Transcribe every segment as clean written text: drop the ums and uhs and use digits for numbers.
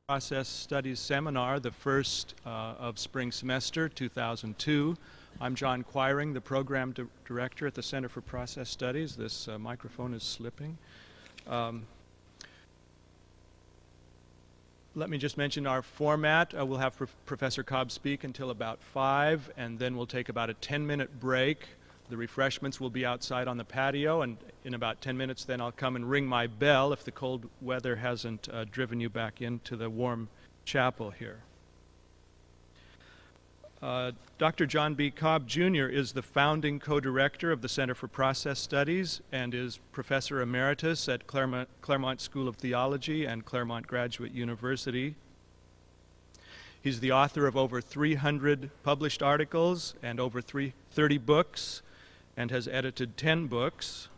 Process Studies Seminar, the first of spring semester 2002. I'm John Quiring, the Program Director at the Center for Process Studies. This microphone is slipping. Let me just mention our format. We'll have Professor Cobb speak until about 5, and then we'll take about a 10-minute break. The refreshments will be outside on the patio, and in about 10 minutes then I'll come and ring my bell if the cold weather hasn't driven you back into the warm chapel here. Dr. John B. Cobb, Jr. is the founding co-director of the Center for Process Studies and is Professor Emeritus at Claremont School of Theology and Claremont Graduate University. He's the author of over 300 published articles and over 30 books, and has edited 10 books.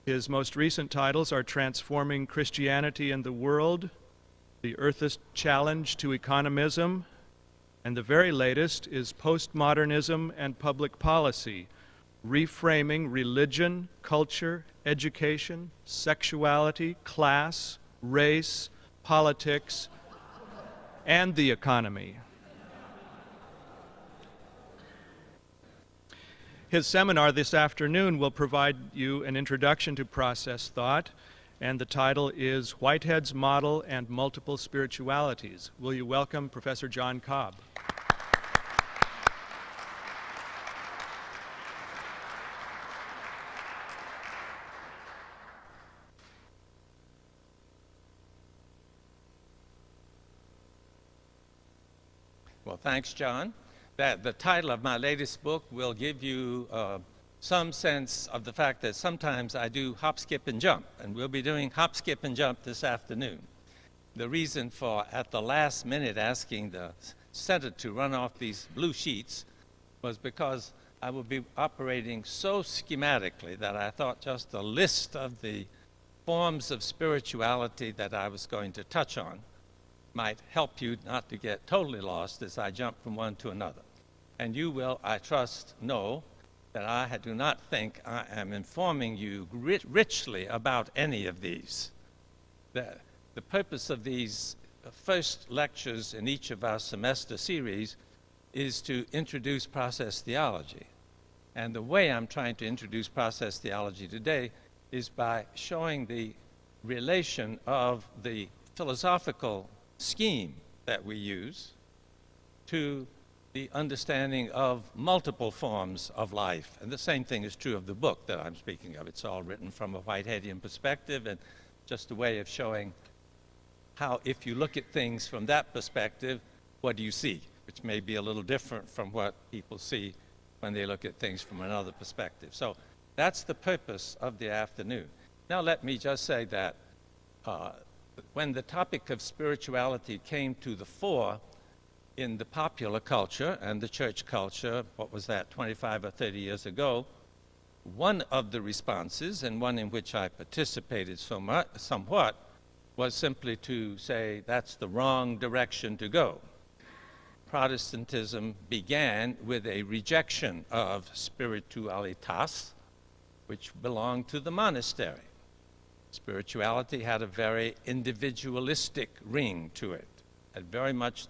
His most recent titles are Transforming Christianity and the World, The Earthist Challenge to Economism, and the very latest is Postmodernism and Public Policy, Reframing Religion, Culture, Education, Sexuality, Class, Race, Politics, and the Economy. His seminar this afternoon will provide you an introduction to process thought, and the title is Whitehead's Model and Multiple Spiritualities. Will you welcome Professor John Cobb? Well, thanks, John. The title of my latest book will give you some sense of the fact that sometimes I do hop, skip, and jump, and we'll be doing hop, skip, and jump this afternoon. The reason for, at the last minute, asking the center to run off these blue sheets was because I will be operating so schematically that I thought just a list of the forms of spirituality that I was going to touch on might help you not to get totally lost as I jump from one to another. And you will, I trust, know that I do not think I am informing you richly about any of these. The purpose of these first lectures in each of our semester series is to introduce process theology. And the way I'm trying to introduce process theology today is by showing the relation of the philosophical scheme that we use to the understanding of multiple forms of life. And the same thing is true of the book that I'm speaking of. It's all written from a Whiteheadian perspective, and just a way of showing how, if you look at things from that perspective, what do you see? Which may be a little different from what people see when they look at things from another perspective. So that's the purpose of the afternoon. Now let me just say that when the topic of spirituality came to the fore in the popular culture and the church culture, what was that, 25 or 30 years ago, one of the responses, and one in which I participated somewhat, was simply to say that's the wrong direction to go. Protestantism began with a rejection of spiritualitas, which belonged to the monastery. Spirituality had a very individualistic ring to it. It had very much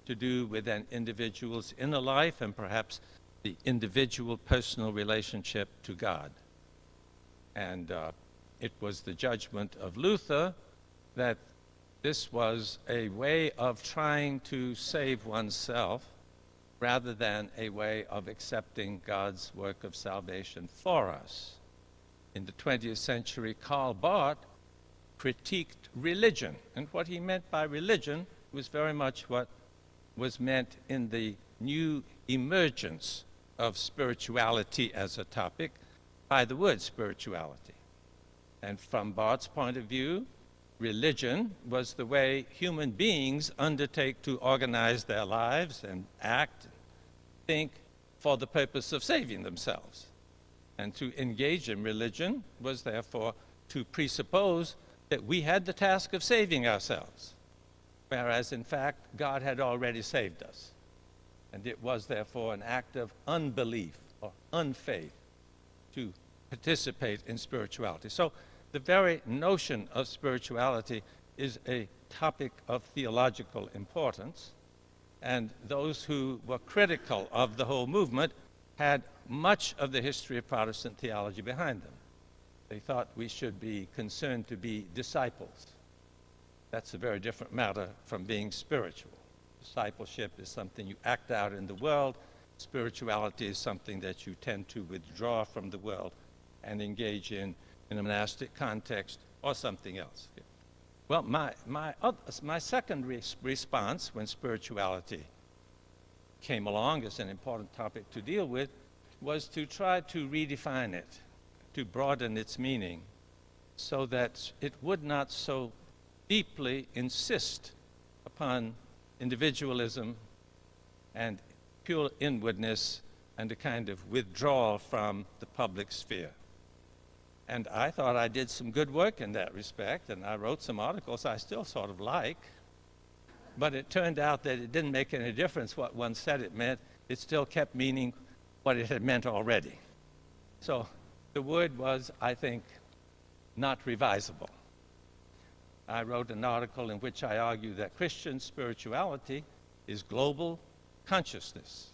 to do with an individual's inner life and perhaps the individual personal relationship to God. And it was the judgment of Luther that this was a way of trying to save oneself rather than a way of accepting God's work of salvation for us. In the 20th century, Karl Barth critiqued religion. And what he meant by religion was very much what was meant in the new emergence of spirituality as a topic by the word spirituality. And from Barth's point of view, religion was the way human beings undertake to organize their lives and act, think for the purpose of saving themselves. And to engage in religion was therefore to presuppose that we had the task of saving ourselves, whereas in fact God had already saved us. And it was therefore an act of unbelief or unfaith to participate in spirituality. So the very notion of spirituality is a topic of theological importance, and those who were critical of the whole movement had much of the history of Protestant theology behind them. They thought we should be concerned to be disciples. That's a very different matter from being spiritual. Discipleship is something you act out in the world. Spirituality is something that you tend to withdraw from the world and engage in a monastic context or something else. Well, my second response when spirituality came along as an important topic to deal with was to try to redefine it, to broaden its meaning, so that it would not so deeply insist upon individualism and pure inwardness and a kind of withdrawal from the public sphere. And I thought I did some good work in that respect, and I wrote some articles I still sort of like, but it turned out that it didn't make any difference what one said it meant. It still kept meaning what it had meant already. So the word was, I think, not revisable. I wrote an article in which I argue that Christian spirituality is global consciousness.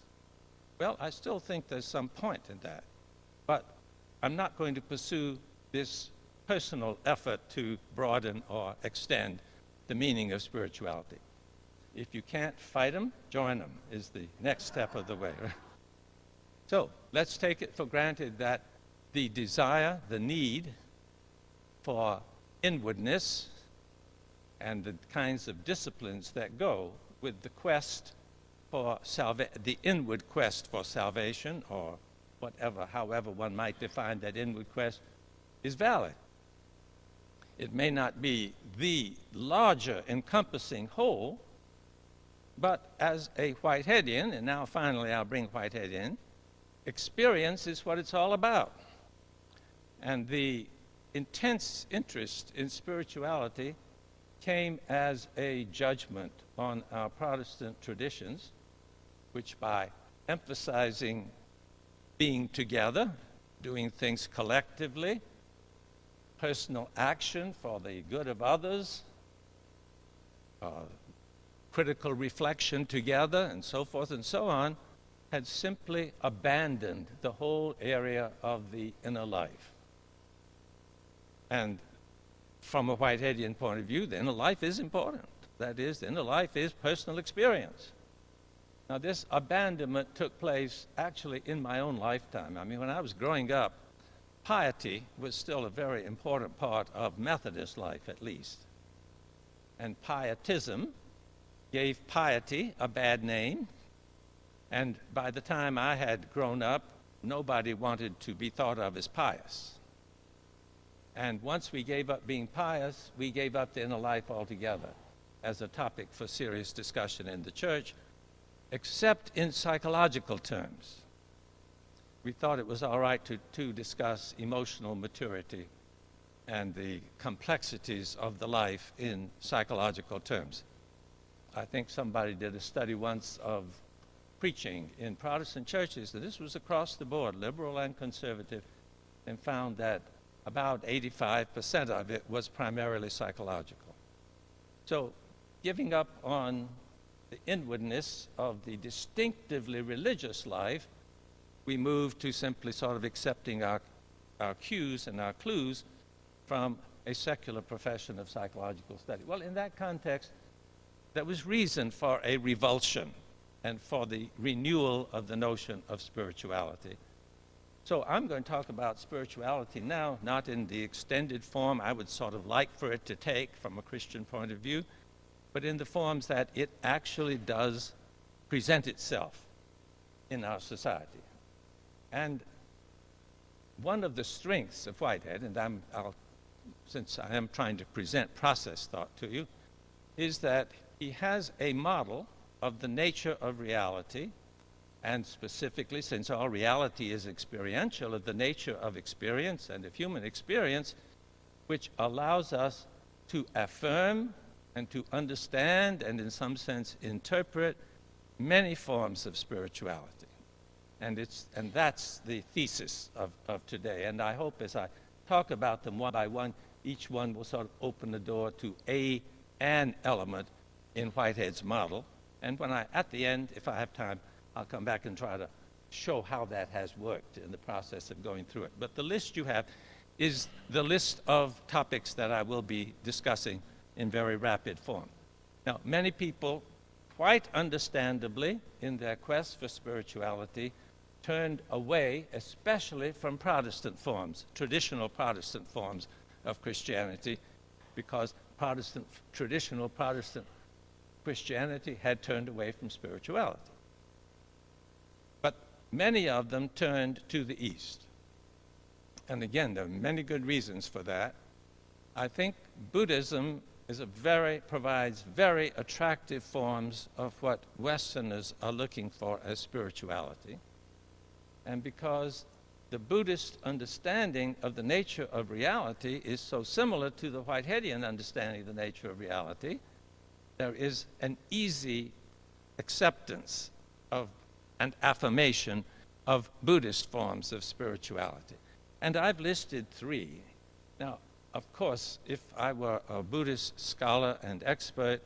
Well, I still think there's some point in that, but I'm not going to pursue this personal effort to broaden or extend the meaning of spirituality. If you can't fight them, join them is the next step of the way. So let's take it for granted that the desire, the need for inwardness and the kinds of disciplines that go with the quest for the inward quest for salvation, or whatever, however one might define that inward quest, is valid. It may not be the larger encompassing whole, but as a Whiteheadian, and now finally I'll bring Whitehead in, experience is what it's all about. And the intense interest in spirituality came as a judgment on our Protestant traditions, which by emphasizing being together, doing things collectively, personal action for the good of others, critical reflection together, and so forth and so on, had simply abandoned the whole area of the inner life. And from a Whiteheadian point of view, the inner life is important. That is, the inner life is personal experience. Now, this abandonment took place actually in my own lifetime. I mean, when I was growing up, piety was still a very important part of Methodist life, at least. And pietism gave piety a bad name. And by the time I had grown up, nobody wanted to be thought of as pious. And once we gave up being pious, we gave up the inner life altogether as a topic for serious discussion in the church, except in psychological terms. We thought it was all right to discuss emotional maturity and the complexities of the life in psychological terms. I think somebody did a study once of preaching in Protestant churches, and this was across the board, liberal and conservative, and found that about 85% of it was primarily psychological. So giving up on the inwardness of the distinctively religious life, we moved to simply sort of accepting our cues and our clues from a secular profession of psychological study. Well, in that context, there was reason for a revulsion and for the renewal of the notion of spirituality. So I'm going to talk about spirituality now, not in the extended form I would sort of like for it to take from a Christian point of view, but in the forms that it actually does present itself in our society. And one of the strengths of Whitehead, and since I am trying to present process thought to you, is that he has a model of the nature of reality, and specifically, since all reality is experiential, of the nature of experience and of human experience, which allows us to affirm and to understand and in some sense interpret many forms of spirituality. And that's the thesis of today. And I hope as I talk about them one by one, each one will sort of open the door to an element in Whitehead's model. And at the end, if I have time, I'll come back and try to show how that has worked in the process of going through it. But the list you have is the list of topics that I will be discussing in very rapid form. Now, many people, quite understandably, in their quest for spirituality, turned away, especially from Protestant forms, traditional Protestant forms of Christianity, because traditional Protestant Christianity had turned away from spirituality. But many of them turned to the East. And again, there are many good reasons for that. I think Buddhism provides very attractive forms of what Westerners are looking for as spirituality. And because the Buddhist understanding of the nature of reality is so similar to the Whiteheadian understanding of the nature of reality, there is an easy acceptance of and affirmation of Buddhist forms of spirituality. And I've listed 3. Now, of course, if I were a Buddhist scholar and expert,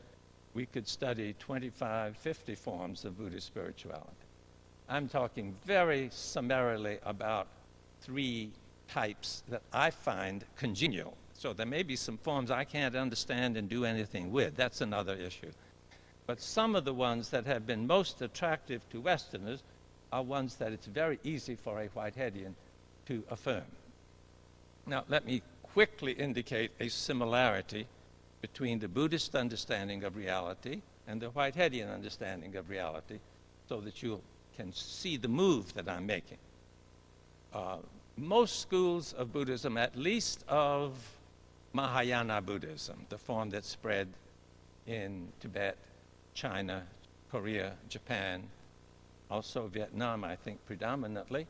we could study 25, 50 forms of Buddhist spirituality. I'm talking very summarily about 3 types that I find congenial. So there may be some forms I can't understand and do anything with. That's another issue. But some of the ones that have been most attractive to Westerners are ones that it's very easy for a Whiteheadian to affirm. Now, let me quickly indicate a similarity between the Buddhist understanding of reality and the Whiteheadian understanding of reality, so that you can see the move that I'm making. Most schools of Buddhism, at least of Mahayana Buddhism, the form that spread in Tibet, China, Korea, Japan, also Vietnam, I think, predominantly,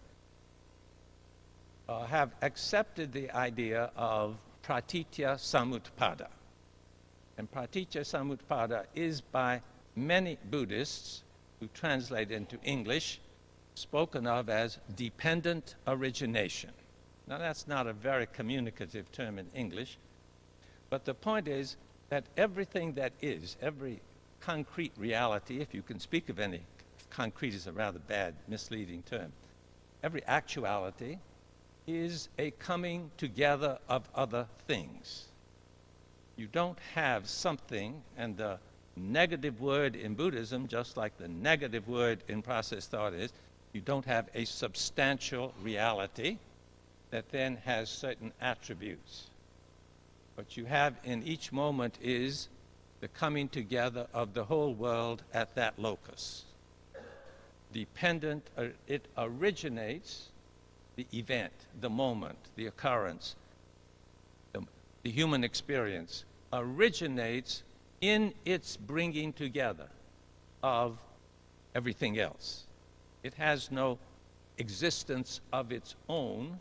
have accepted the idea of pratitya samutpada. And pratitya samutpada is by many Buddhists who translate into English spoken of as dependent origination. Now, that's not a very communicative term in English, but the point is that everything that is, every concrete reality, if you can speak of any, concrete is a rather bad, misleading term, every actuality is a coming together of other things. You don't have something, and the negative word in Buddhism, just like the negative word in process thought is, you don't have a substantial reality that then has certain attributes. What you have in each moment is the coming together of the whole world at that locus. Dependent, it originates the event, the moment, the occurrence, the human experience originates in its bringing together of everything else. It has no existence of its own,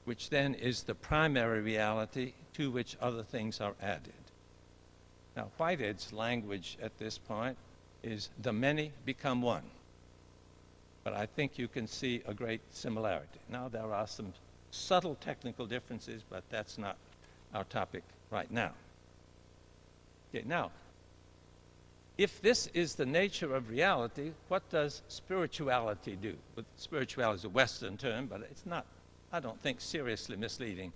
which then is the primary reality to which other things are added. Now, Whitehead's language at this point is the many become one. But I think you can see a great similarity. Now, there are some subtle technical differences, but that's not our topic right now. Okay, now, if this is the nature of reality, what does spirituality do? Well, spirituality is a Western term, but it's not, I don't think, seriously misleading.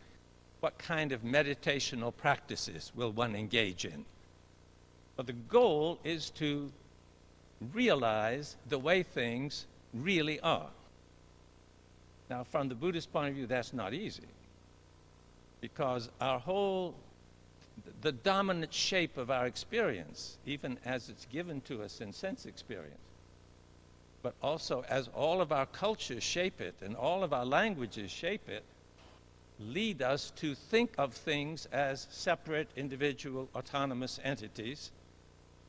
What kind of meditational practices will one engage in? Well, the goal is to realize the way things really are. Now, from the Buddhist point of view, that's not easy, because the dominant shape of our experience, even as it's given to us in sense experience, but also as all of our cultures shape it and all of our languages shape it, lead us to think of things as separate, individual, autonomous entities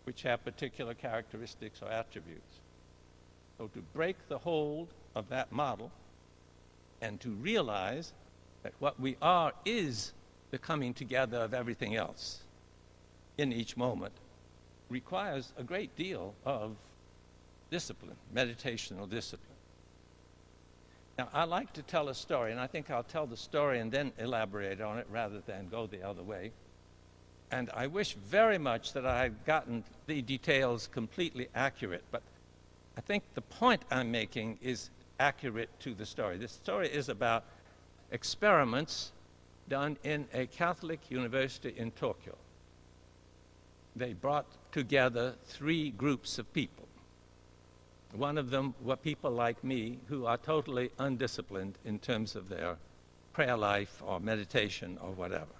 which have particular characteristics or attributes. So to break the hold of that model and to realize that what we are is the coming together of everything else in each moment requires a great deal of discipline, meditational discipline. Now, I like to tell a story, and I think I'll tell the story and then elaborate on it rather than go the other way. And I wish very much that I had gotten the details completely accurate, but I think the point I'm making is accurate to the story. This story is about experiments done in a Catholic university in Tokyo. They brought together 3 groups of people. One of them were people like me who are totally undisciplined in terms of their prayer life or meditation or whatever.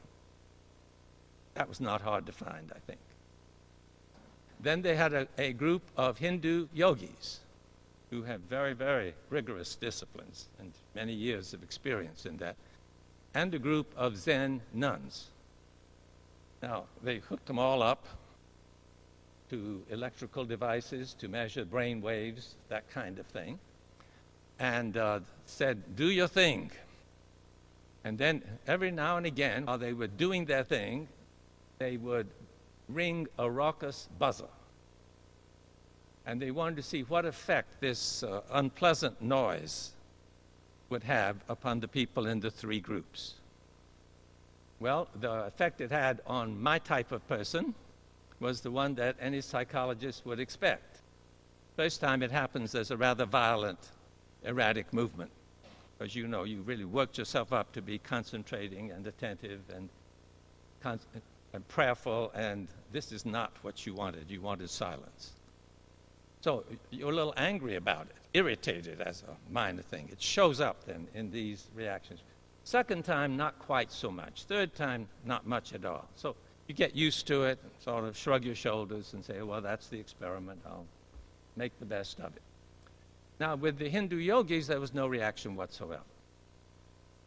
That was not hard to find, I think. Then they had a group of Hindu yogis who have very, very rigorous disciplines and many years of experience in that, and a group of Zen nuns. Now, they hooked them all up to electrical devices to measure brain waves, that kind of thing, and said, do your thing. And then every now and again, while they were doing their thing, they would ring a raucous buzzer. And they wanted to see what effect this unpleasant noise would have upon the people in the 3 groups. Well, the effect it had on my type of person was the one that any psychologist would expect. First time it happens, there's a rather violent, erratic movement. Because you know, you really worked yourself up to be concentrating and attentive and prayerful, and this is not what you wanted. You wanted silence. So you're a little angry about it, irritated as a minor thing. It shows up then in these reactions. Second time, not quite so much. Third time, not much at all. So you get used to it, sort of shrug your shoulders and say, well, that's the experiment. I'll make the best of it. Now, with the Hindu yogis, there was no reaction whatsoever.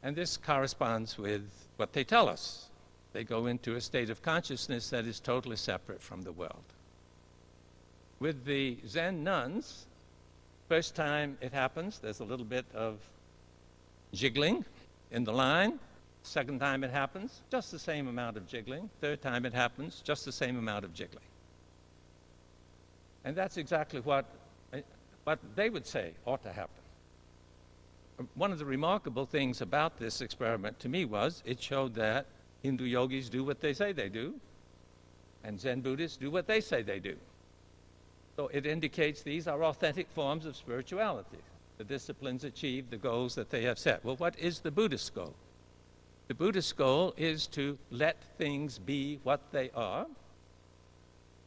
And this corresponds with what they tell us. They go into a state of consciousness that is totally separate from the world. With the Zen nuns, first time it happens, there's a little bit of jiggling in the line. Second time it happens, just the same amount of jiggling. Third time it happens, just the same amount of jiggling. And that's exactly what they would say ought to happen. One of the remarkable things about this experiment to me was it showed that Hindu yogis do what they say they do, and Zen Buddhists do what they say they do. So it indicates these are authentic forms of spirituality. The disciplines achieve the goals that they have set. Well, what is the Buddhist goal? The Buddhist goal is to let things be what they are,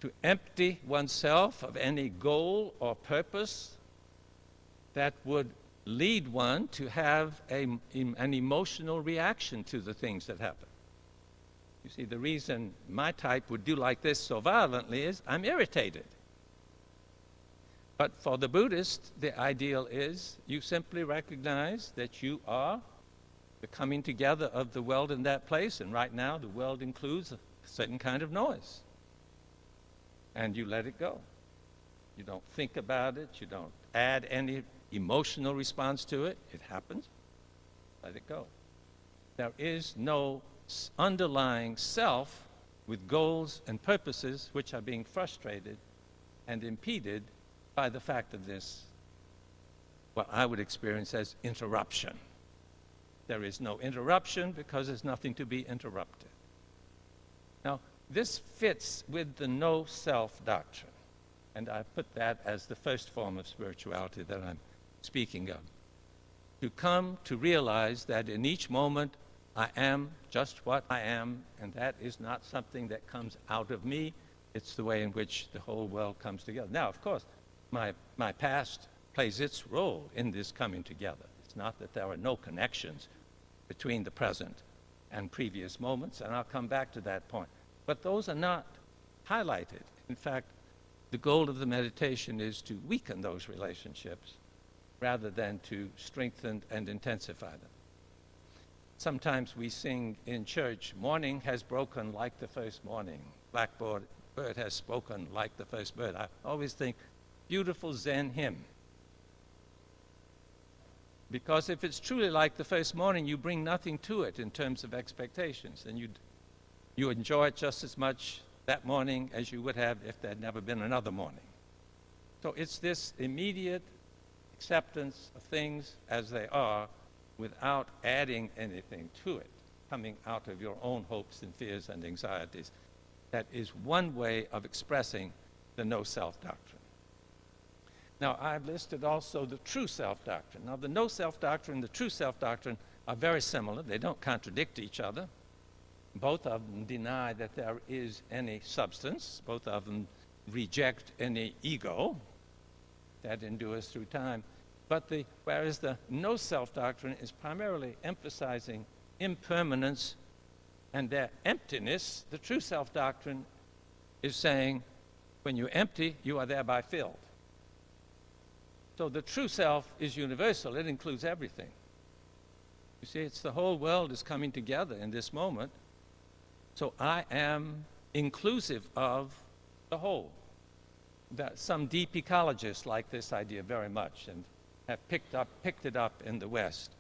to empty oneself of any goal or purpose that would lead one to have an emotional reaction to the things that happen. You see, the reason my type would do like this so violently is I'm irritated. But for the Buddhist, the ideal is you simply recognize that you are the coming together of the world in that place, and right now the world includes a certain kind of noise. And you let it go. You don't think about it, you don't add any emotional response to it. It happens. Let it go. There is no underlying self with goals and purposes which are being frustrated and impeded by the fact of this, what I would experience as interruption. There is no interruption because there's nothing to be interrupted. Now, this fits with the no-self doctrine, and I put that as the first form of spirituality that I'm speaking of. To come to realize that in each moment I am just what I am, and that is not something that comes out of me. It's the way in which the whole world comes together. Now, of course, my past plays its role in this coming together. It's not that there are no connections between the present and previous moments, and I'll come back to that point. But those are not highlighted. In fact, the goal of the meditation is to weaken those relationships rather than to strengthen and intensify them. Sometimes we sing in church, morning has broken like the first morning. Blackbird has spoken like the first bird. I always think, beautiful Zen hymn. Because if it's truly like the first morning, you bring nothing to it in terms of expectations, and you enjoy it just as much that morning as you would have if there had never been another morning. So it's this immediate, acceptance of things as they are without adding anything to it, coming out of your own hopes and fears and anxieties. That is one way of expressing the no-self doctrine. Now, I've listed also the true self doctrine. Now, the no-self doctrine and the true self doctrine are very similar. They don't contradict each other. Both of them deny that there is any substance. Both of them reject any ego that endures through time. But whereas the no-self doctrine is primarily emphasizing impermanence and their emptiness, the true self doctrine is saying, when you're empty, you are thereby filled. So the true self is universal. It includes everything. You see, it's the whole world is coming together in this moment. So I am inclusive of the whole. That some deep ecologists like this idea very much and have picked it up in the West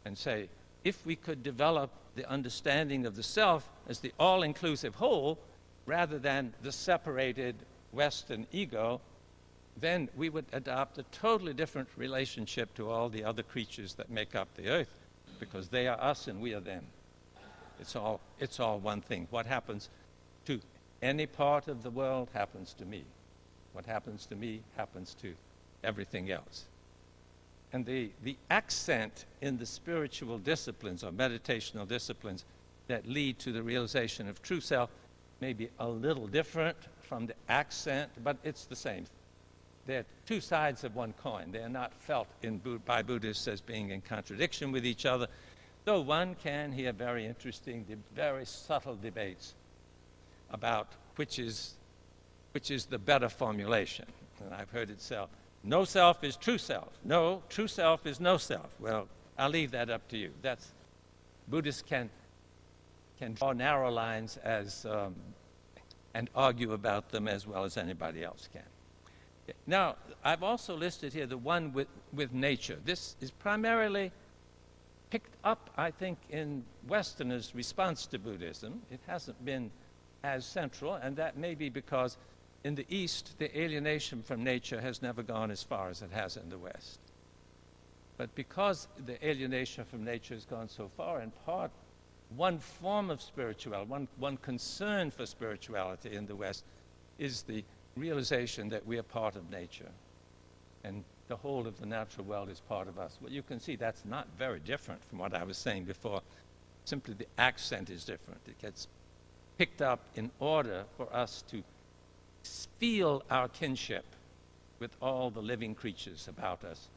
and say, if we could develop the understanding of the self as the all-inclusive whole rather than the separated Western ego, then we would adopt a totally different relationship to all the other creatures that make up the earth, because they are us and we are them. It's all one thing. What happens to any part of the world happens to me. What happens to me happens to everything else. And the accent in the spiritual disciplines or meditational disciplines that lead to the realization of true self may be a little different from the accent, but it's the same. They're two sides of one coin. They are not felt by Buddhists as being in contradiction with each other, though one can hear very interesting, very subtle debates about which is the better formulation. And I've heard it said, no self is true self. No, true self is no self. Well, I'll leave that up to you. Buddhists can draw narrow lines and argue about them as well as anybody else can. Now, I've also listed here the one with nature. This is primarily picked up, I think, in Westerners' response to Buddhism. It hasn't been as central, and that may be because in the East, the alienation from nature has never gone as far as it has in the West. But because the alienation from nature has gone so far, in part, one form of spirituality, one concern for spirituality in the West is the realization that we are part of nature and the whole of the natural world is part of us. Well, you can see that's not very different from what I was saying before. Simply the accent is different. It gets picked up in order for us to feel our kinship with all the living creatures about us,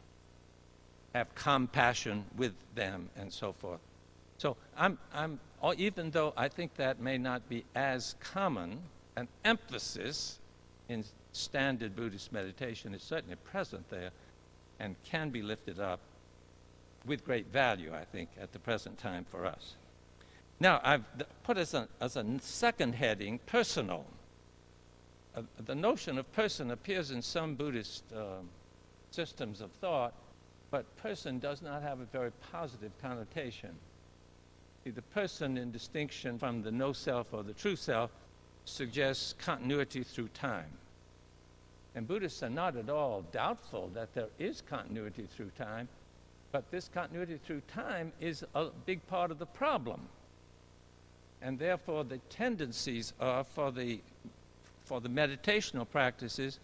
have compassion with them, and so forth. So even though I think that may not be as common an emphasis in standard Buddhist meditation, is certainly present there and can be lifted up with great value, I think, at the present time for us. Now, I've put as a second heading, personal. The notion of person appears in some Buddhist systems of thought, but person does not have a very positive connotation. See, the person, in distinction from the no-self or the true self, suggests continuity through time. And Buddhists are not at all doubtful that there is continuity through time, but this continuity through time is a big part of the problem. And therefore, the tendencies are for the meditational practices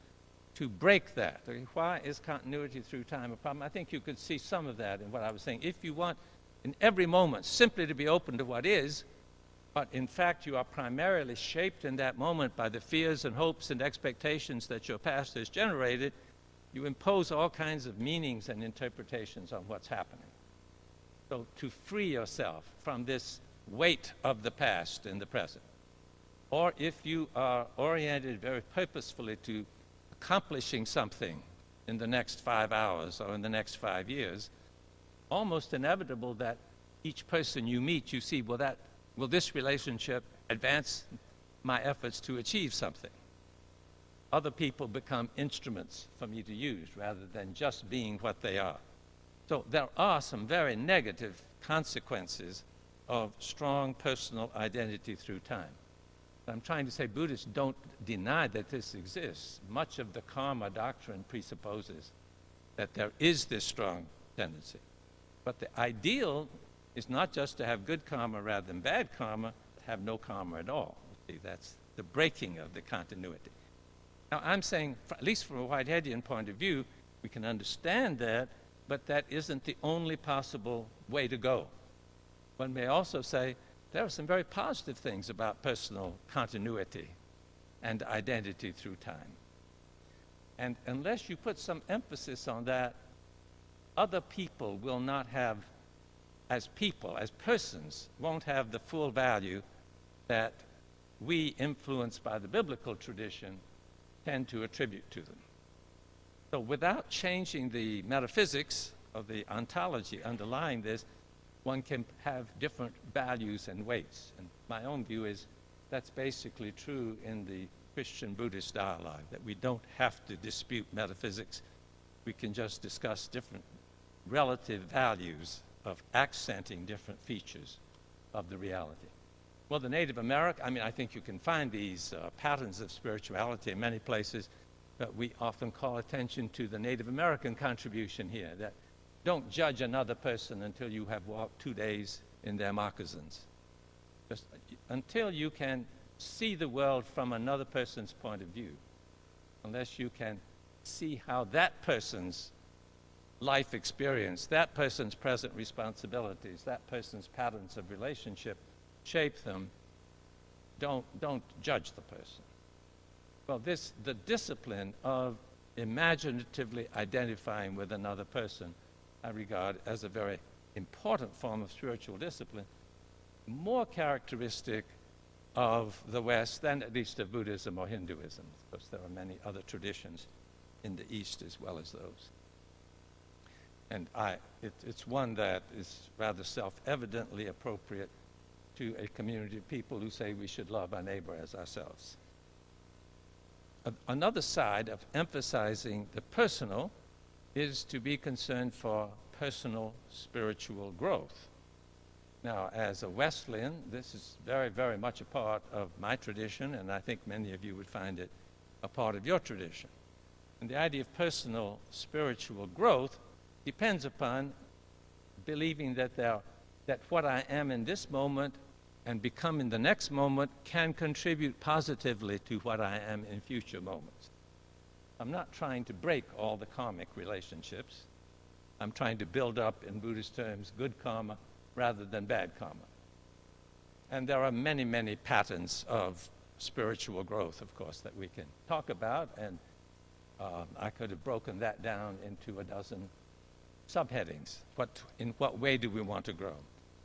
to break that. Why is continuity through time a problem? I think you could see some of that in what I was saying. If you want in every moment simply to be open to what is, but in fact you are primarily shaped in that moment by the fears and hopes and expectations that your past has generated, you impose all kinds of meanings and interpretations on what's happening. So to free yourself from this weight of the past in the present, or if you are oriented very purposefully to accomplishing something in the next 5 hours or in the next 5 years, almost inevitable that each person you meet, you see, will this relationship advance my efforts to achieve something? Other people become instruments for me to use rather than just being what they are. So there are some very negative consequences of strong personal identity through time. I'm trying to say Buddhists don't deny that this exists. Much of the karma doctrine presupposes that there is this strong tendency. But the ideal is not just to have good karma rather than bad karma, to have no karma at all. See, that's the breaking of the continuity. Now, I'm saying, at least from a Whiteheadian point of view, we can understand that, but that isn't the only possible way to go. One may also say there are some very positive things about personal continuity and identity through time. And unless you put some emphasis on that, other people will not have, as people, as persons, won't have the full value that we, influenced by the biblical tradition, tend to attribute to them. So without changing the metaphysics of the ontology underlying this, one can have different values and weights. And my own view is that's basically true in the Christian-Buddhist dialogue, that we don't have to dispute metaphysics. We can just discuss different relative values of accenting different features of the reality. Well, the Native American, I think you can find these patterns of spirituality in many places, but we often call attention to the Native American contribution here, that don't judge another person until you have walked 2 days in their moccasins. Just until you can see the world from another person's point of view, unless you can see how that person's life experience, that person's present responsibilities, that person's patterns of relationship shape them, don't judge the person. Well, the discipline of imaginatively identifying with another person, I regard as a very important form of spiritual discipline, more characteristic of the West than at least of Buddhism or Hinduism. Of course, there are many other traditions in the East as well as those. And it's one that is rather self-evidently appropriate to a community of people who say we should love our neighbor as ourselves. Another side of emphasizing the personal is to be concerned for personal spiritual growth. Now, as a Wesleyan, this is very, very much a part of my tradition, and I think many of you would find it a part of your tradition. And the idea of personal spiritual growth depends upon believing that what I am in this moment and become in the next moment can contribute positively to what I am in future moments. I'm not trying to break all the karmic relationships. I'm trying to build up, in Buddhist terms, good karma rather than bad karma. And there are many, many patterns of spiritual growth, of course, that we can talk about, and I could have broken that down into a dozen subheadings. In what way do we want to grow?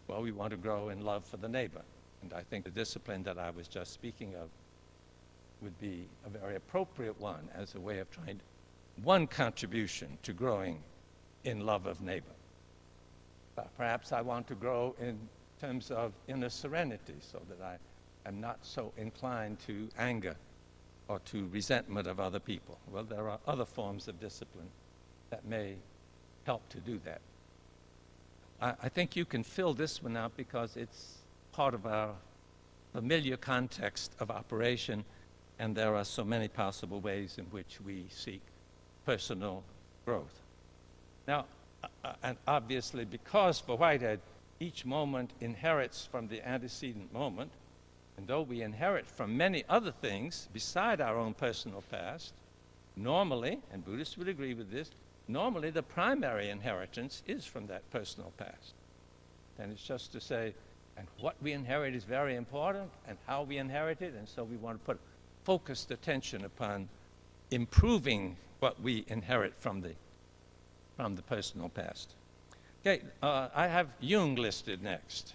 Well, we want to grow in love for the neighbor. And I think the discipline that I was just speaking of would be a very appropriate one as a way of trying one contribution to growing in love of neighbor. Perhaps I want to grow in terms of inner serenity so that I am not so inclined to anger or to resentment of other people. Well, there are other forms of discipline that may help to do that. I think you can fill this one out because it's part of our familiar context of operation, and there are so many possible ways in which we seek personal growth. Now, and obviously, because for Whitehead, each moment inherits from the antecedent moment, and though we inherit from many other things beside our own personal past, normally, and Buddhists would agree with this, normally the primary inheritance is from that personal past. And it's just to say, and what we inherit is very important, and how we inherit it, and so we want to put focused attention upon improving what we inherit from the personal past. Okay, I have Jung listed next.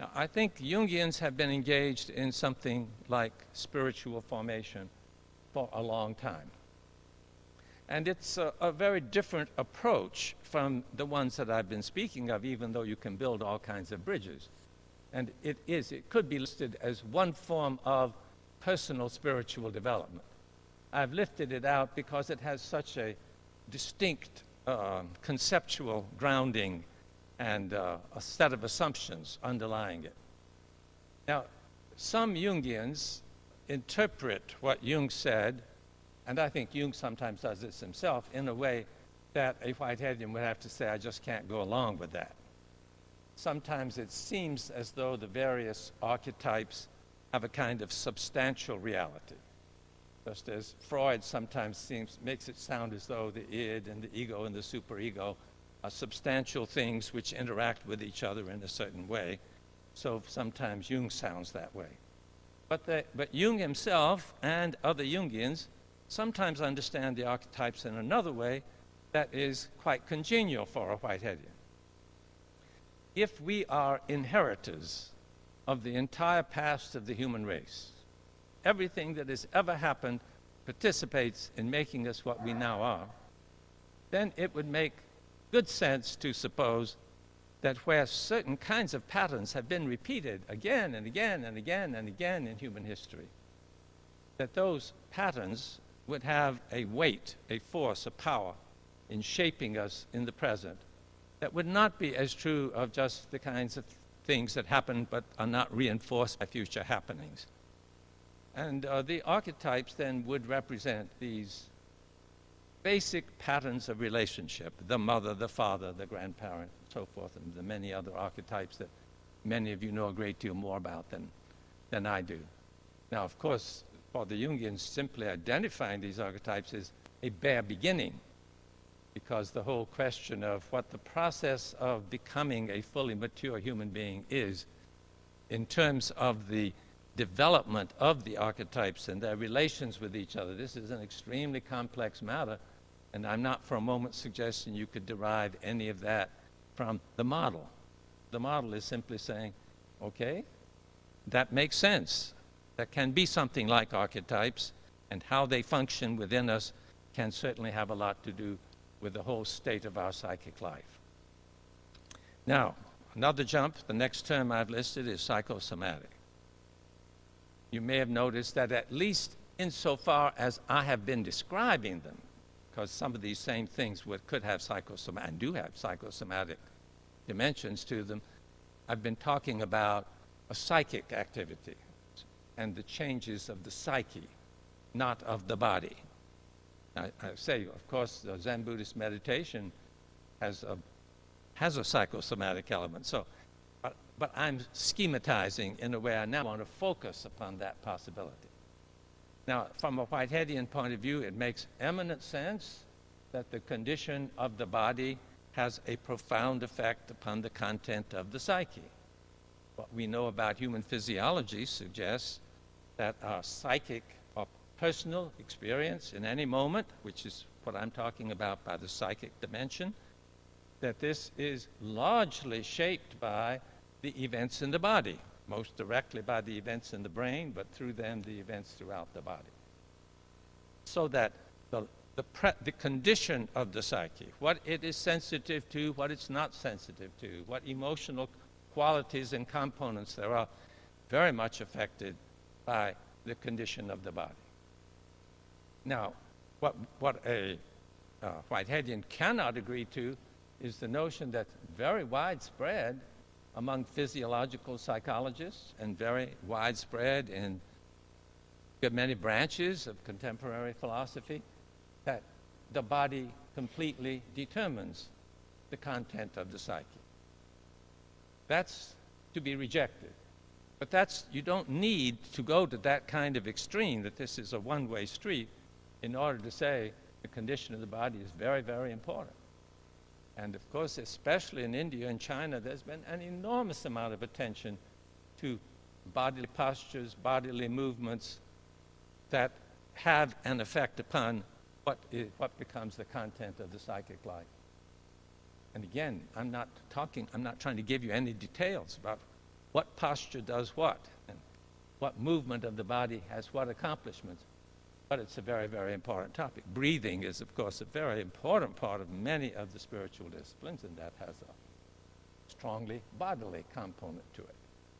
Now, I think Jungians have been engaged in something like spiritual formation for a long time. And it's a very different approach from the ones that I've been speaking of, even though you can build all kinds of bridges. And it could be listed as one form of personal spiritual development. I've lifted it out because it has such a distinct conceptual grounding and a set of assumptions underlying it. Now, some Jungians interpret what Jung said, and I think Jung sometimes does this himself, in a way that a Whiteheadian would have to say, I just can't go along with that. Sometimes it seems as though the various archetypes have a kind of substantial reality. Just as Freud sometimes makes it sound as though the id and the ego and the superego are substantial things which interact with each other in a certain way. So sometimes Jung sounds that way. But Jung himself and other Jungians sometimes understand the archetypes in another way that is quite congenial for a Whiteheadian. If we are inheritors of the entire past of the human race, everything that has ever happened participates in making us what we now are, then it would make good sense to suppose that where certain kinds of patterns have been repeated again and again and again and again in human history, that those patterns would have a weight, a force, a power in shaping us in the present that would not be as true of just the kinds of things that happen but are not reinforced by future happenings. And the archetypes then would represent these basic patterns of relationship, the mother, the father, the grandparent, so forth, and the many other archetypes that many of you know a great deal more about than I do. Now, of course, for the Jungians, simply identifying these archetypes is a bare beginning, because the whole question of what the process of becoming a fully mature human being is in terms of the development of the archetypes and their relations with each other. This is an extremely complex matter, and I'm not for a moment suggesting you could derive any of that from the model. The model is simply saying, okay, that makes sense. That can be something like archetypes, and how they function within us can certainly have a lot to do with the whole state of our psychic life. Now, another jump, the next term I've listed is psychosomatic. You may have noticed that at least insofar as I have been describing them, because some of these same things could have psychosomatic, and do have psychosomatic dimensions to them, I've been talking about a psychic activity and the changes of the psyche, not of the body. I say, of course, the Zen Buddhist meditation has a psychosomatic element. So, but I'm schematizing in a way I now want to focus upon that possibility. Now, from a Whiteheadian point of view, it makes eminent sense that the condition of the body has a profound effect upon the content of the psyche. What we know about human physiology suggests that our psychic or personal experience in any moment, which is what I'm talking about by the psychic dimension, that this is largely shaped by the events in the body, most directly by the events in the brain, but through them the events throughout the body. So that the condition of the psyche, what it is sensitive to, what it's not sensitive to, what emotional qualities and components there are, very much affected by the condition of the body. Now, what a Whiteheadian cannot agree to is the notion that's very widespread among physiological psychologists and very widespread in many branches of contemporary philosophy, that the body completely determines the content of the psyche. That's to be rejected. But you don't need to go to that kind of extreme, that this is a one-way street, in order to say the condition of the body is very, very important. And of course, especially in India and China, there's been an enormous amount of attention to bodily postures, bodily movements that have an effect upon what becomes the content of the psychic life. And again, I'm not trying to give you any details about what posture does what, and what movement of the body has what accomplishments, but it's a very, very important topic. Breathing is, of course, a very important part of many of the spiritual disciplines, and that has a strongly bodily component to it.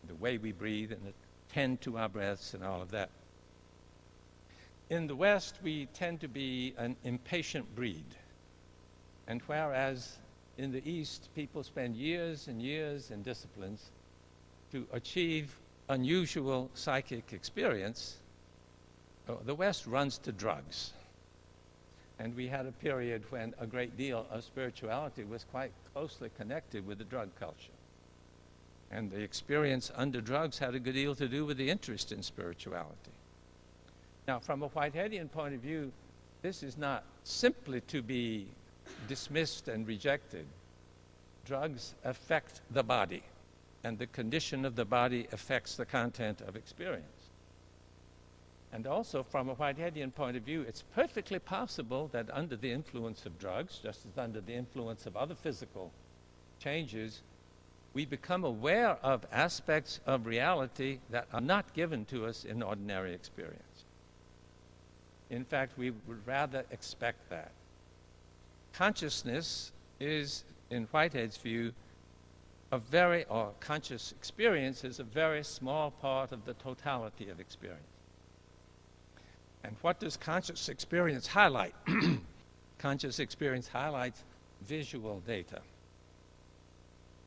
The way we breathe and attend to our breaths and all of that. In the West, we tend to be an impatient breed. And whereas in the East, people spend years and years in disciplines to achieve unusual psychic experience, the West runs to drugs. And we had a period when a great deal of spirituality was quite closely connected with the drug culture. And the experience under drugs had a good deal to do with the interest in spirituality. Now, from a Whiteheadian point of view, this is not simply to be dismissed and rejected. Drugs affect the body, and the condition of the body affects the content of experience. And also, from a Whiteheadian point of view, it's perfectly possible that under the influence of drugs, just as under the influence of other physical changes, we become aware of aspects of reality that are not given to us in ordinary experience. In fact, we would rather expect that. Consciousness is, in Whitehead's view, or conscious experience is a very small part of the totality of experience. And what does conscious experience highlight? Conscious experience highlights visual data.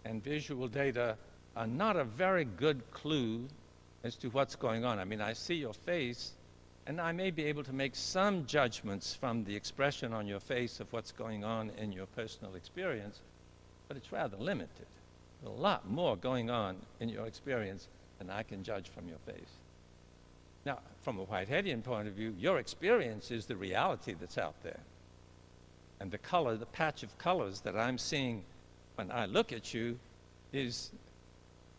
And visual data are not a very good clue as to what's going on. I mean, I see your face, and I may be able to make some judgments from the expression on your face of what's going on in your personal experience, but it's rather limited. There's a lot more going on in your experience than I can judge from your face. Now, from a Whiteheadian point of view, your experience is the reality that's out there. And the color, the patch of colors that I'm seeing when I look at you is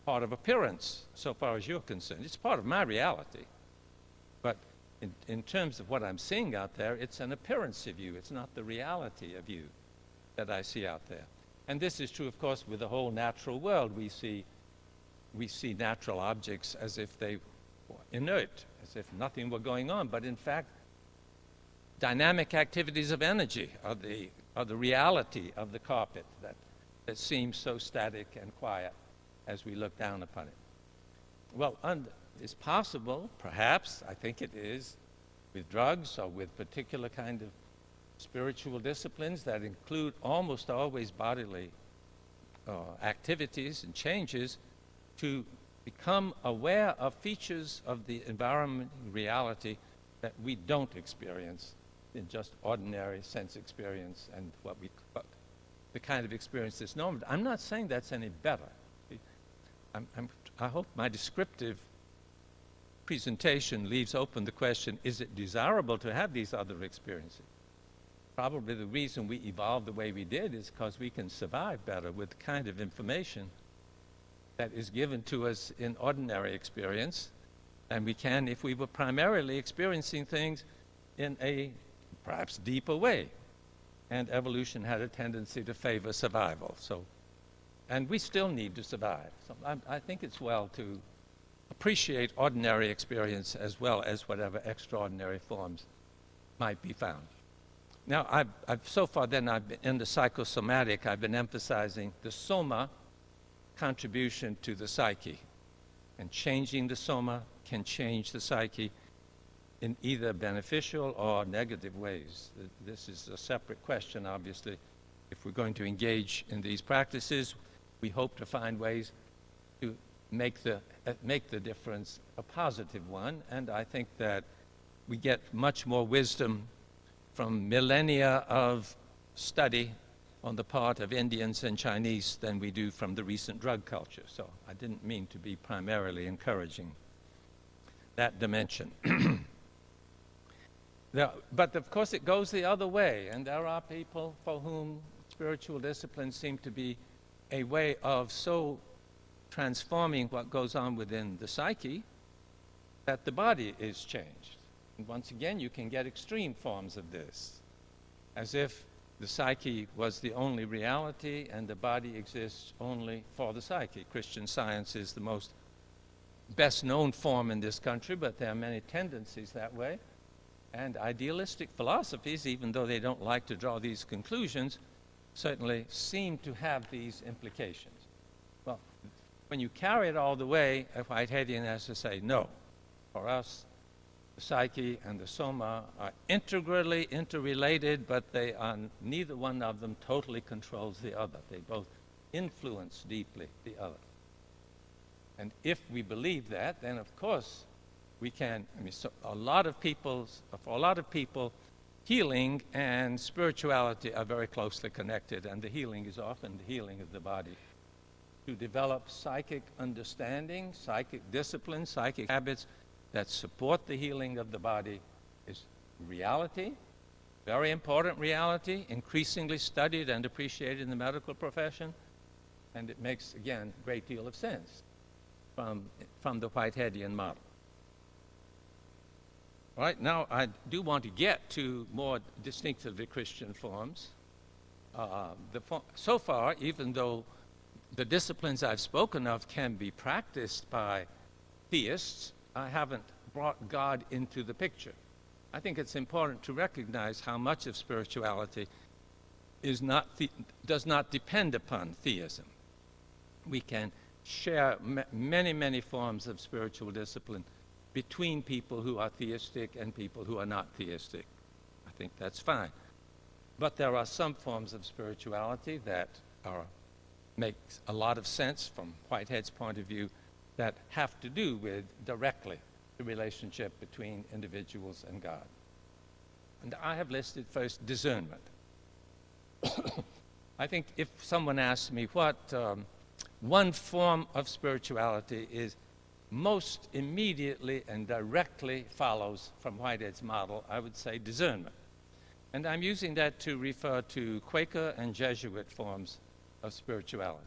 part of appearance, so far as you're concerned. It's part of my reality. But in terms of what I'm seeing out there, it's an appearance of you. It's not the reality of you that I see out there. And this is true, of course, with the whole natural world. We see natural objects as if they were inert, as if nothing were going on. But in fact, dynamic activities of energy are the reality of the carpet that seems so static and quiet as we look down upon it. Well, it's possible, perhaps, I think it is, with drugs or with particular kind of spiritual disciplines that include almost always bodily activities and changes, to become aware of features of the environment reality that we don't experience in just ordinary sense experience and the kind of experience that's normal. I'm not saying that's any better. I hope my descriptive presentation leaves open the question, is it desirable to have these other experiences? Probably the reason we evolved the way we did is because we can survive better with the kind of information that is given to us in ordinary experience than we can if we were primarily experiencing things in a perhaps deeper way. And evolution had a tendency to favor survival. And we still need to survive. So I think it's well to appreciate ordinary experience as well as whatever extraordinary forms might be found. Now, I've so far then, in the psychosomatic, I've been emphasizing the soma contribution to the psyche. And changing the soma can change the psyche in either beneficial or negative ways. This is a separate question, obviously. If we're going to engage in these practices, we hope to find ways to make the difference a positive one, and I think that we get much more wisdom from millennia of study on the part of Indians and Chinese than we do from the recent drug culture. So I didn't mean to be primarily encouraging that dimension. But of course it goes the other way, and there are people for whom spiritual disciplines seem to be a way of so transforming what goes on within the psyche that the body is changed. And once again, you can get extreme forms of this, as if the psyche was the only reality and the body exists only for the psyche. Christian Science is the most best known form in this country, but there are many tendencies that way. And idealistic philosophies, even though they don't like to draw these conclusions, certainly seem to have these implications. Well, when you carry it all the way, a Whiteheadian has to say, no. For us, the psyche and the soma are integrally interrelated, but neither one of them totally controls the other. They both influence deeply the other. And if we believe that, then of course we can, for a lot of people, healing and spirituality are very closely connected, and the healing is often the healing of the body. To develop psychic understanding, psychic discipline, psychic habits that support the healing of the body is reality, very important reality, increasingly studied and appreciated in the medical profession, and it makes, again, a great deal of sense from the Whiteheadian model. All right, now I do want to get to more distinctively Christian forms. So far, even though the disciplines I've spoken of can be practiced by theists, I haven't brought God into the picture. I think it's important to recognize how much of spirituality does not depend upon theism. We can share many, many forms of spiritual discipline between people who are theistic and people who are not theistic. I think that's fine. But there are some forms of spirituality that make a lot of sense from Whitehead's point of view that have to do with directly the relationship between individuals and God. And I have listed first discernment. I think if someone asks me what one form of spirituality is most immediately and directly follows from Whitehead's model, I would say discernment. And I'm using that to refer to Quaker and Jesuit forms of spirituality.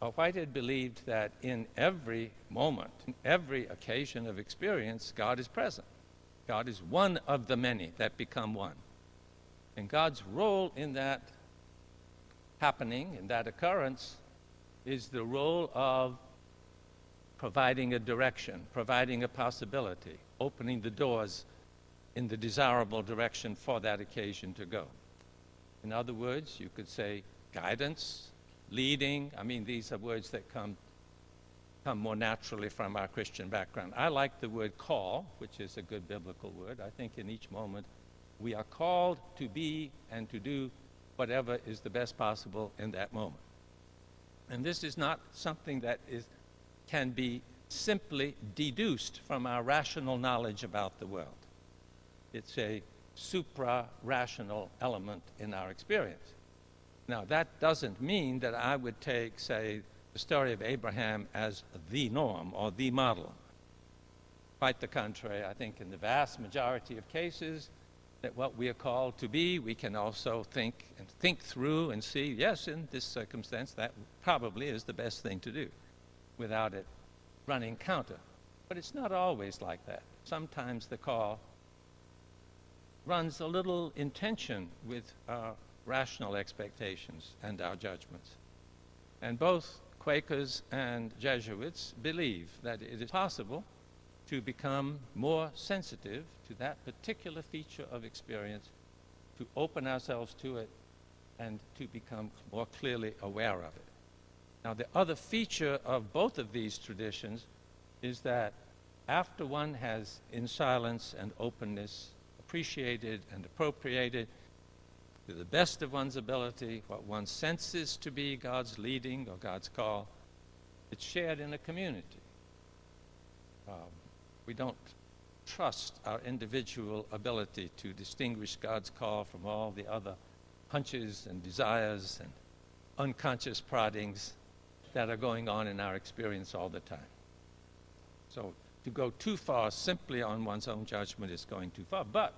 Whitehead believed that in every moment, in every occasion of experience, God is present. God is one of the many that become one. And God's role in that happening, in that occurrence, is the role of providing a direction, providing a possibility, opening the doors in the desirable direction for that occasion to go. In other words, you could say guidance, leading. I mean, these are words that come more naturally from our Christian background. I like the word call, which is a good biblical word. I think in each moment we are called to be and to do whatever is the best possible in that moment. And this is not something that can be simply deduced from our rational knowledge about the world. It's a supra-rational element in our experience. Now, that doesn't mean that I would take, say, the story of Abraham as the norm or the model. Quite the contrary. I think in the vast majority of cases that what we are called to be, we can also think through and see, yes, in this circumstance, that probably is the best thing to do without it running counter. But it's not always like that. Sometimes the call runs a little in tension with our rational expectations and our judgments. And both Quakers and Jesuits believe that it is possible to become more sensitive to that particular feature of experience, to open ourselves to it, and to become more clearly aware of it. Now, the other feature of both of these traditions is that after one has, in silence and openness, appreciated and appropriated to the best of one's ability what one senses to be God's leading or God's call, it's shared in a community. We don't trust our individual ability to distinguish God's call from all the other hunches and desires and unconscious proddings that are going on in our experience all the time. So to go too far simply on one's own judgment is going too far. But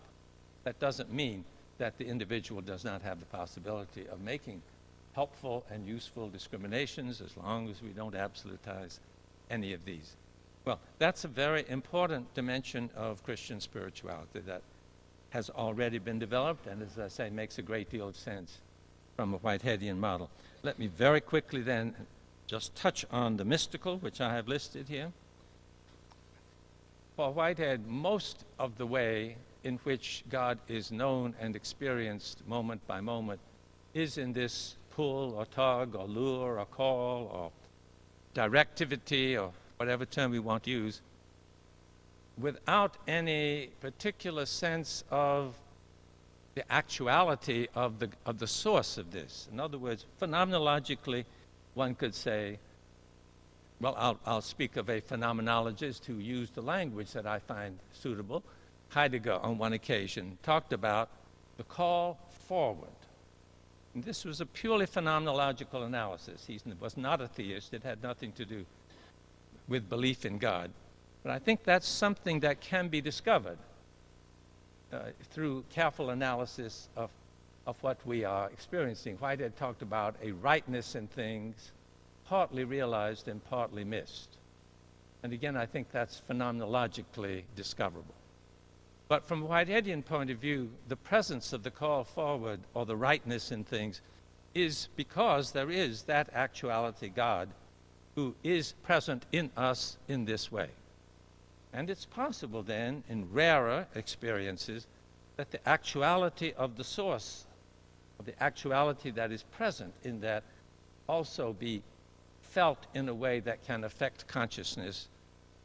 that doesn't mean that the individual does not have the possibility of making helpful and useful discriminations as long as we don't absolutize any of these. Well, that's a very important dimension of Christian spirituality that has already been developed and, as I say, makes a great deal of sense from a Whiteheadian model. Let me very quickly then just touch on the mystical, which I have listed here. For Whitehead, most of the way in which God is known and experienced moment by moment is in this pull or tug or lure or call or directivity or whatever term we want to use, without any particular sense of the actuality of the source of this. In other words, phenomenologically, one could say, well, I'll speak of a phenomenologist who used the language that I find suitable. Heidegger on one occasion talked about the call forward. And this was a purely phenomenological analysis. He was not a theist. It had nothing to do with belief in God. But I think that's something that can be discovered through careful analysis of what we are experiencing. Whitehead talked about a rightness in things, partly realized and partly missed. And again, I think that's phenomenologically discoverable. But from a Whiteheadian point of view, the presence of the call forward or the rightness in things is because there is that actuality, God, who is present in us in this way. And it's possible then, in rarer experiences, that the actuality of the source, of the actuality that is present in that, also be felt in a way that can affect consciousness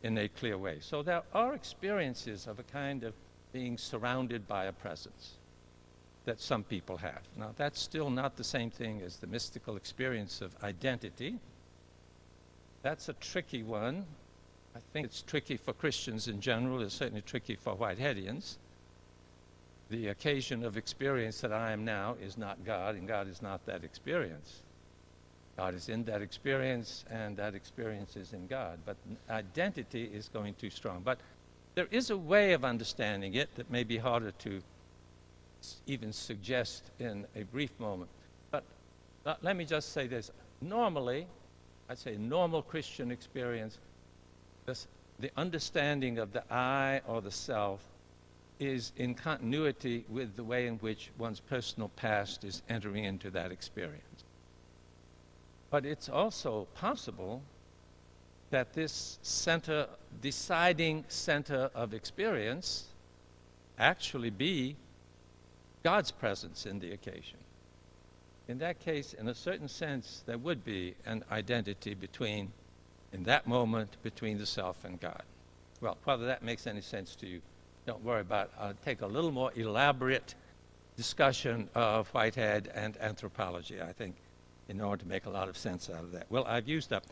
in a clear way. So there are experiences of a kind of being surrounded by a presence that some people have. Now, that's still not the same thing as the mystical experience of identity. That's a tricky one. I think it's tricky for Christians in general. It's certainly tricky for Whiteheadians. The occasion of experience that I am now is not God, and God is not that experience. God is in that experience, and that experience is in God. But identity is going too strong. But there is a way of understanding it that may be harder to even suggest in a brief moment. But let me just say this. Normally, I'd say normal Christian experience, the understanding of the I or the self is in continuity with the way in which one's personal past is entering into that experience. But it's also possible that this center, deciding center of experience, actually be God's presence in the occasion. In that case, in a certain sense, there would be an identity between, in that moment, between the self and God. Well, whether that makes any sense to you, don't worry about it. I'll take a little more elaborate discussion of Whitehead and anthropology, I think, in order to make a lot of sense out of that. Well, I've used up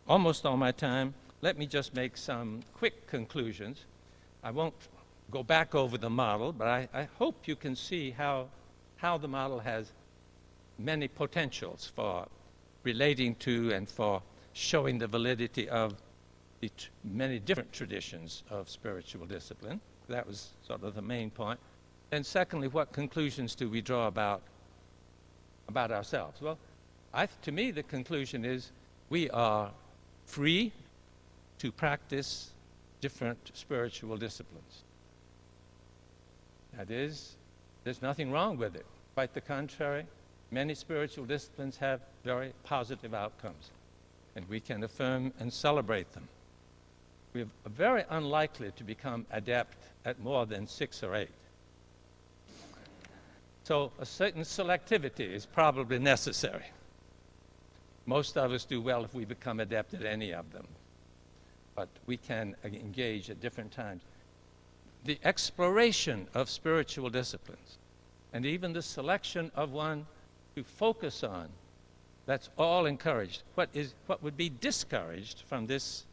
almost all my time. Let me just make some quick conclusions. I won't go back over the model, but I hope you can see how the model has many potentials for relating to and for showing the validity of the many different traditions of spiritual discipline. That was sort of the main point. And secondly, what conclusions do we draw about ourselves? Well, to me, the conclusion is we are free to practice different spiritual disciplines. That is, there's nothing wrong with it. Quite the contrary, many spiritual disciplines have very positive outcomes, and we can affirm and celebrate them. We're very unlikely to become adept at more than 6 or 8. So a certain selectivity is probably necessary. Most of us do well if we become adept at any of them, but we can engage at different times. The exploration of spiritual disciplines, and even the selection of one to focus on, that's all encouraged. What would be discouraged from this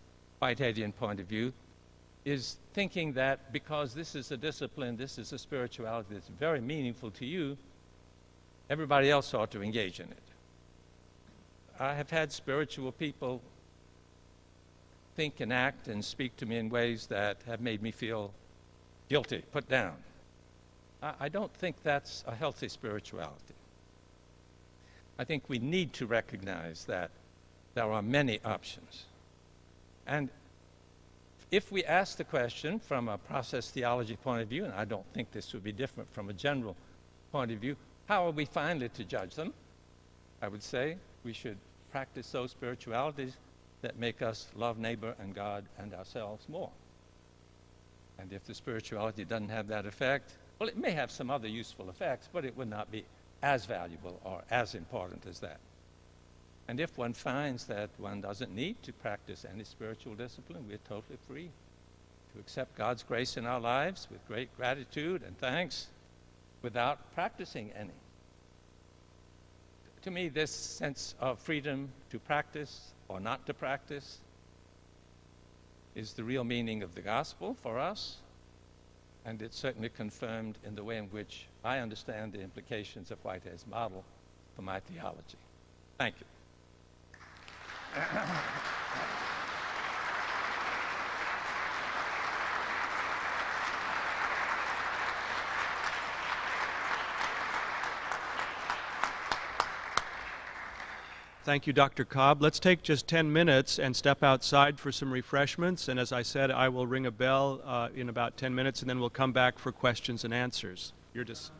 Whiteheadian point of view is thinking that because this is a discipline, this is a spirituality that's very meaningful to you, everybody else ought to engage in it. I have had spiritual people think and act and speak to me in ways that have made me feel guilty, put down. I don't think that's a healthy spirituality. I think we need to recognize that there are many options. And if we ask the question from a process theology point of view, and I don't think this would be different from a general point of view, how are we finally to judge them? I would say we should practice those spiritualities that make us love neighbor and God and ourselves more. And if the spirituality doesn't have that effect, well, it may have some other useful effects, but it would not be as valuable or as important as that. And if one finds that one doesn't need to practice any spiritual discipline, we're totally free to accept God's grace in our lives with great gratitude and thanks without practicing any. To me, this sense of freedom to practice or not to practice is the real meaning of the gospel for us. and it's certainly confirmed in the way in which I understand the implications of Whitehead's model for my theology. Thank you. Thank you, Dr. Cobb. Let's take just 10 minutes and step outside for some refreshments. And as I said, I will ring a bell in about 10 minutes, and then we'll come back for questions and answers. You're just...